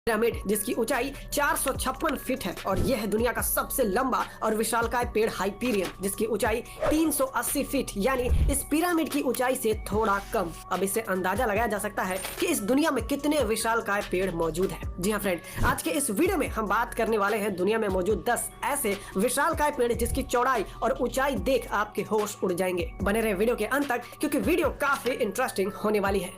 Pyramid जिसकी ऊंचाई 456 feet है और यह है दुनिया का सबसे लंबा और विशालकाय पेड़ हाइपीरियन जिसकी ऊंचाई 380 फीट यानी इस पिरामिड की ऊंचाई से थोड़ा कम। अब इससे अंदाजा लगाया जा सकता है कि इस दुनिया में कितने विशालकाय पेड़ मौजूद हैं। जी हाँ फ्रेंड, आज के इस वीडियो में हम बात करने वाले हैं दुनिया में मौजूद 10 ऐसे विशालकाय पेड़ जिसकी चौड़ाई और ऊंचाई देख आपके होश उड़ जाएंगे। बने रहे वीडियो के अंत तक क्योंकि वीडियो काफी इंटरेस्टिंग होने वाली है।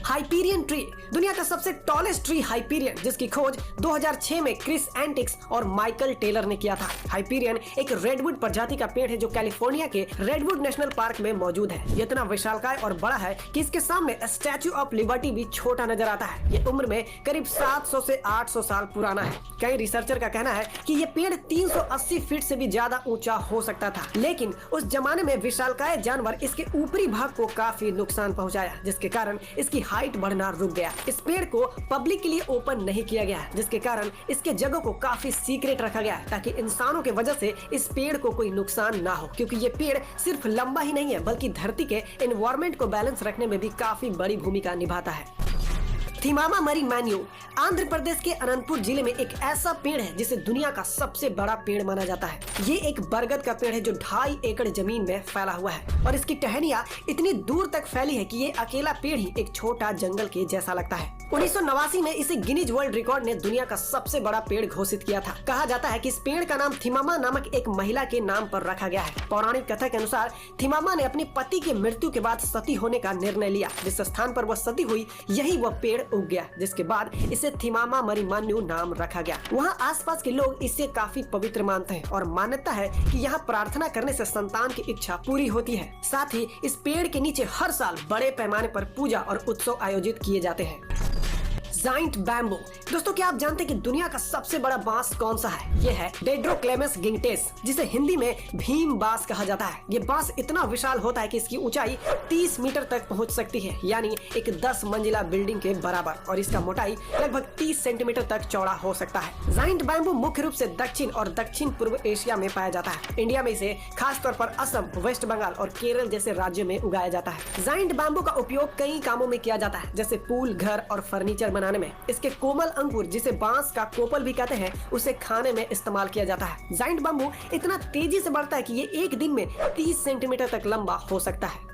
हाइपीरियन ट्री, दुनिया का सबसे टॉलेस्ट ट्री हाइपीरियन जिसकी खोज 2006 में क्रिस एंटिक्स और माइकल टेलर ने किया था। हाइपीरियन एक रेडवुड प्रजाति का पेड़ है जो कैलिफोर्निया के रेडवुड नेशनल पार्क में मौजूद है। ये इतना विशालकाय और बड़ा है कि इसके सामने स्टैच्यू ऑफ लिबर्टी भी छोटा नजर आता है। ये उम्र में करीब 700 से 800 साल पुराना है। कई रिसर्चर का कहना है कि ये पेड़ 380 फीट से भी ज्यादा ऊंचा हो सकता था, लेकिन उस जमाने में विशालकाय जानवर इसके ऊपरी भाग को काफी नुकसान पहुंचाया, जिसके कारण इसकी हाइट बढ़ना रुक गया। इस पेड़ को पब्लिक के लिए ओपन नहीं किया गया, जिसके कारण इसके जगह को काफी सीक्रेट रखा गया ताकि इंसानों के वजह से इस पेड़ को कोई नुकसान ना हो, क्योंकि ये पेड़ सिर्फ लंबा ही नहीं है बल्कि धरती के एनवायरनमेंट को बैलेंस रखने में भी काफी बड़ी भूमिका निभाता है। थिमामा मरी मैन्यू आंध्र प्रदेश के अनंतपुर जिले में एक ऐसा पेड़ है जिसे दुनिया का सबसे बड़ा पेड़ माना जाता है। ये एक बरगद का पेड़ है जो 2.5 एकड़ जमीन में फैला हुआ है और इसकी टहनियाँ इतनी दूर तक फैली है कि ये अकेला पेड़ ही एक छोटा जंगल के जैसा लगता है। 1989 में इसे गिनीज वर्ल्ड रिकॉर्ड ने दुनिया का सबसे बड़ा पेड़ घोषित किया था। कहा जाता है कि इस पेड़ का नाम थिमामा नामक एक महिला के नाम पर रखा गया है। पौराणिक कथा के अनुसार थिमामा ने अपने पति की मृत्यु के बाद सती होने का निर्णय लिया। जिस स्थान पर वह सती हुई यही वह पेड़ उग गया, जिसके बाद इसे थिमामा मरी मैन्यू नाम रखा गया। वहाँ आसपास के लोग इसे काफी पवित्र मानते हैं और मान्यता है कि यहाँ प्रार्थना करने से संतान की इच्छा पूरी होती है। साथ ही इस पेड़ के नीचे हर साल बड़े पैमाने पर पूजा और उत्सव आयोजित किए जाते हैं। जाइंट बैम्बू, दोस्तों क्या आप जानते हैं कि दुनिया का सबसे बड़ा बांस कौन सा है? ये है डेंड्रोक्लेमस गिंगटेस, जिसे हिंदी में भीम बांस कहा जाता है। ये बांस इतना विशाल होता है कि इसकी ऊंचाई 30 मीटर तक पहुंच सकती है, यानी एक 10 मंजिला बिल्डिंग के बराबर, और इसका मोटाई लगभग 30 सेंटीमीटर तक चौड़ा हो सकता है। जाइंट बैम्बू मुख्य रूप से दक्षिण और दक्षिण पूर्व एशिया में पाया जाता है। इंडिया में इसे खासतौर पर असम, वेस्ट बंगाल और केरल जैसे राज्यों में उगाया जाता है। जाइंट बैम्बू का उपयोग कई कामों में किया जाता है, जैसे पुल, घर और फर्नीचर बनाने में। इसके कोमल अंकुर, जिसे बांस का कोपल भी कहते हैं, उसे खाने में इस्तेमाल किया जाता है। जाइंट बैम्बू इतना तेजी से बढ़ता है कि ये एक दिन में 30 सेंटीमीटर तक लंबा हो सकता है।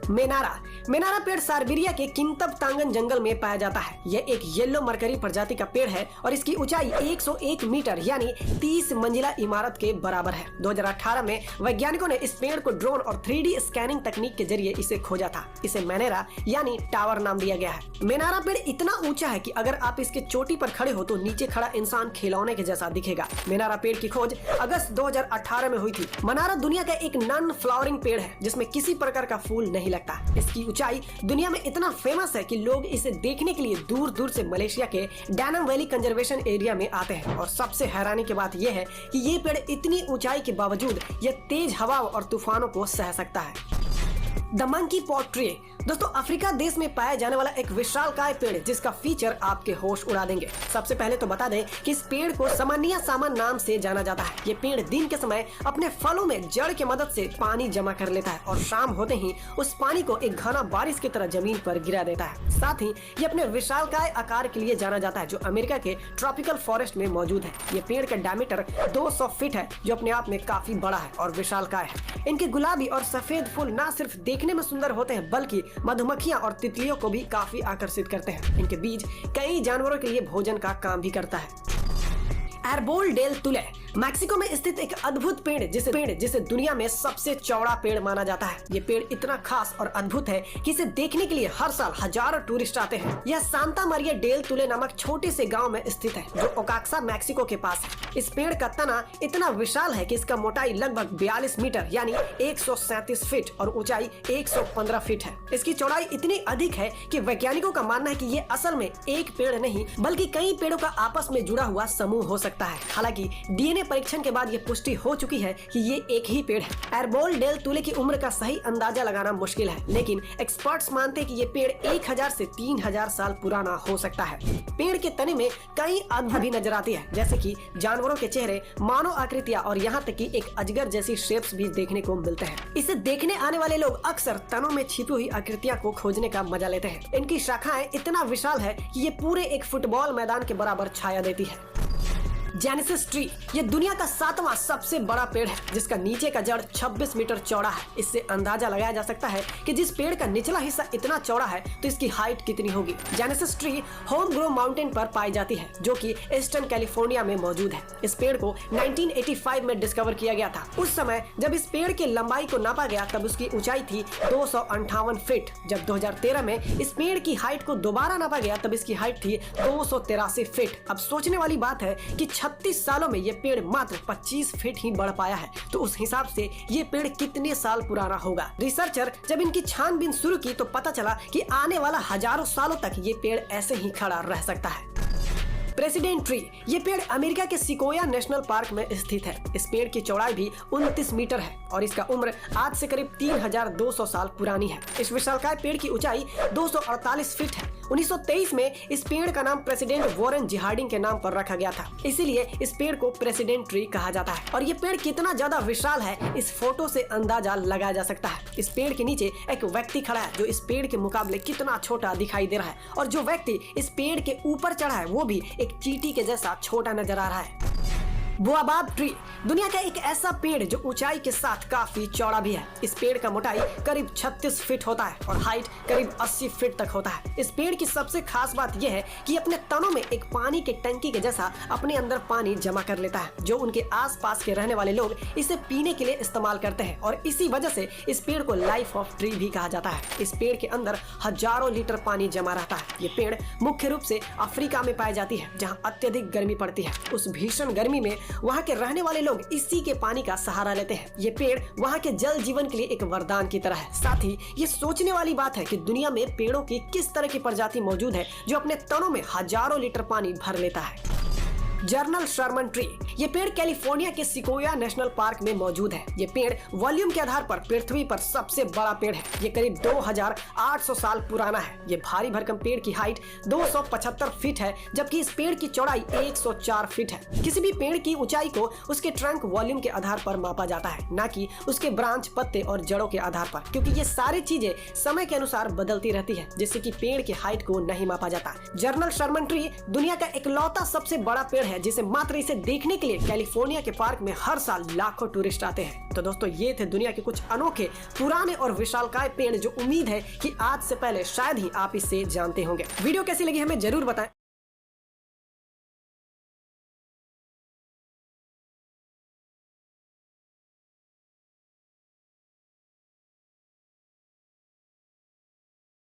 मेनारा, मेनारा पेड़ साइबेरिया के किंतब तांगन जंगल में पाया जाता है। यह एक येलो मरकरी प्रजाति का पेड़ है और इसकी ऊंचाई 101 मीटर यानी 30 मंजिला इमारत के बराबर है। 2018 में वैज्ञानिकों ने इस पेड़ को ड्रोन और 3D स्कैनिंग तकनीक के जरिए इसे खोजा था। इसे मेनेरा यानी टावर नाम दिया गया है। मेनारा पेड़ इतना ऊंचा है कि अगर आप इसके चोटी पर खड़े हो तो नीचे खड़ा इंसान खिलौने के जैसा दिखेगा। मेनारा पेड़ की खोज अगस्त 2018 में हुई थी। मेनारा दुनिया का एक नॉन फ्लावरिंग पेड़ है जिसमें किसी प्रकार का फूल नहीं लगता। इसकी ऊंचाई दुनिया में इतना फेमस है कि लोग इसे देखने के लिए दूर दूर से मलेशिया के डैनम वैली कंजर्वेशन एरिया में आते हैं। और सबसे हैरानी की बात यह है कि ये पेड़ इतनी ऊंचाई के बावजूद यह तेज हवाओं और तूफानों को सह सकता है। द मंकी पॉट ट्री, दोस्तों अफ्रीका देश में पाया जाने वाला एक विशालकाय पेड़ जिसका फीचर आपके होश उड़ा देंगे। सबसे पहले तो बता दें कि इस पेड़ को समानिया सामान नाम से जाना जाता है। ये पेड़ दिन के समय अपने फलों में जड़ की मदद से पानी जमा कर लेता है और शाम होते ही उस पानी को एक घना बारिश की तरह जमीन पर गिरा देता है। साथ ही ये अपने विशालकाय आकार के लिए जाना जाता है जो अमेरिका के ट्रॉपिकल फॉरेस्ट में मौजूद है। ये पेड़ का डायमीटर 200 फीट है जो अपने आप में काफी बड़ा है और विशालकाय है। इनके गुलाबी और सफेद फूल न सिर्फ देखने में सुंदर होते हैं बल्कि मधुमक्खियां और तितलियों को भी काफी आकर्षित करते हैं। इनके बीज कई जानवरों के लिए भोजन का काम भी करता है। एर्बोल डेल तुले, मैक्सिको में स्थित एक अद्भुत पेड़ जिसे दुनिया में सबसे चौड़ा पेड़ माना जाता है। ये पेड़ इतना खास और अद्भुत है कि इसे देखने के लिए हर साल हजारों टूरिस्ट आते हैं। यह सांता मरिया डेल तुले नामक छोटे से गांव में स्थित है जो ओकाक्सा मैक्सिको के पास है। इस पेड़ का तना इतना विशाल है कि इसका मोटाई लगभग 42 मीटर यानी 137 फीट और ऊंचाई 115 फीट है। इसकी चौड़ाई इतनी अधिक है कि वैज्ञानिकों का मानना है कि ये असल में एक पेड़ नहीं बल्कि कई पेड़ों का आपस में जुड़ा हुआ समूह हो सकता है। हालांकि DNA डीएनए परीक्षण के बाद ये पुष्टि हो चुकी है कि ये एक ही पेड़ है। एर्बोल डेल तुले की उम्र का सही अंदाजा लगाना मुश्किल है, लेकिन एक्सपर्ट्स मानते हैं कि ये पेड़ 1000 से 3000 साल पुराना हो सकता है। पेड़ के तने में कई अद्भुत भी नजर आती है, जैसे कि जानवरों के चेहरे, मानव आकृतियां और यहाँ तक कि एक अजगर जैसी शेप्स भी देखने को मिलते हैं। इसे देखने आने वाले लोग अक्सर तनों में छिपी हुई आकृतियां को खोजने का मजा लेते हैं। इनकी शाखाएं इतना विशाल है कि ये पूरे एक फुटबॉल मैदान के बराबर छाया देती है। जेनेसिस ट्री ये दुनिया का 7वां सबसे बड़ा पेड़ है, जिसका नीचे का जड़ 26 मीटर चौड़ा है। इससे अंदाजा लगाया जा सकता है कि जिस पेड़ का निचला हिस्सा इतना चौड़ा है तो इसकी हाइट कितनी होगी। Genesis tree home grow mountain पर पाई जाती है, जो कि ईस्टर्न कैलिफोर्निया में मौजूद है। इस पेड़ को 1985 में डिस्कवर किया गया था। उस समय जब इस पेड़ की लंबाई को नापा गया तब उसकी ऊंचाई थी 258 फीट। जब 2013 में इस पेड़ की हाइट को दोबारा नापा गया तब इसकी हाइट थी 283 फीट। अब सोचने वाली बात है कि 36 सालों में ये पेड़ मात्र 25 फीट ही बढ़ पाया है, तो उस हिसाब से ये पेड़ कितने साल पुराना होगा। रिसर्चर जब इनकी छानबीन शुरू की तो पता चला कि आने वाला हजारों सालों तक ये पेड़ ऐसे ही खड़ा रह सकता है। प्रेसिडेंट ट्री ये पेड़ अमेरिका के सिकोया नेशनल पार्क में स्थित है। इस पेड़ की चौड़ाई भी 29 मीटर है और इसका उम्र आज से करीब 3200 साल पुरानी है। इस विशालकाय पेड़ की ऊंचाई 248 फीट है। 1923 में इस पेड़ का नाम प्रेसिडेंट वॉरेन जी हार्डिंग के नाम पर रखा गया था, इसीलिए इस पेड़ को प्रेसिडेंट ट्री कहा जाता है। और ये पेड़ कितना ज्यादा विशाल है इस फोटो से अंदाजा लगाया जा सकता है। इस पेड़ के नीचे एक व्यक्ति खड़ा है जो इस पेड़ के मुकाबले कितना छोटा दिखाई दे रहा है, और जो व्यक्ति इस पेड़ के ऊपर चढ़ा है वो भी एक चींटी के जैसा छोटा नजर आ रहा है। बोआबाब ट्री दुनिया का एक ऐसा पेड़ जो ऊंचाई के साथ काफी चौड़ा भी है। इस पेड़ का मोटाई करीब 36 फीट होता है और हाइट करीब 80 फीट तक होता है। इस पेड़ की सबसे खास बात यह है कि अपने तनों में एक पानी के टंकी के जैसा अपने अंदर पानी जमा कर लेता है, जो उनके आसपास के रहने वाले लोग इसे पीने के लिए इस्तेमाल करते हैं, और इसी वजह से इस पेड़ को लाइफ ऑफ ट्री भी कहा जाता है। इस पेड़ के अंदर हजारों लीटर पानी जमा रहता है। ये पेड़ मुख्य रूप से अफ्रीका में पाई जाती है, जहाँ अत्यधिक गर्मी पड़ती है। उस भीषण गर्मी में वहाँ के रहने वाले लोग इसी के पानी का सहारा लेते हैं। ये पेड़ वहाँ के जल जीवन के लिए एक वरदान की तरह है। साथ ही ये सोचने वाली बात है कि दुनिया में पेड़ों की किस तरह की प्रजाति मौजूद है जो अपने तनों में हजारों लीटर पानी भर लेता है। जर्नल शर्मन ट्री ये पेड़ कैलिफोर्निया के सिकोया नेशनल पार्क में मौजूद है। ये पेड़ वॉल्यूम के आधार पर पृथ्वी पर सबसे बड़ा पेड़ है। ये करीब 2800 साल पुराना है। ये भारी भरकम पेड़ की हाइट 275 फीट है, जबकि इस पेड़ की चौड़ाई 104 फीट है। किसी भी पेड़ की ऊंचाई को उसके ट्रंक वॉल्यूम के आधार पर मापा जाता है, न कि उसके ब्रांच, पत्ते और जड़ों के आधार पर, क्योंकि ये सारी चीजें समय के अनुसार बदलती रहती है, जिससे कि पेड़ की हाइट को नहीं मापा जाता। जर्नल शर्मन ट्री दुनिया का इकलौता सबसे बड़ा पेड़ है जिसे मात्र इसे देखने के लिए कैलिफोर्निया के पार्क में हर साल लाखों टूरिस्ट आते हैं। तो दोस्तों, ये थे दुनिया के कुछ अनोखे, पुराने और विशालकाय पेड़ जो उम्मीद है कि आज से पहले शायद ही आप इससे जानते होंगे। वीडियो कैसी लगी हमें जरूर बताएं।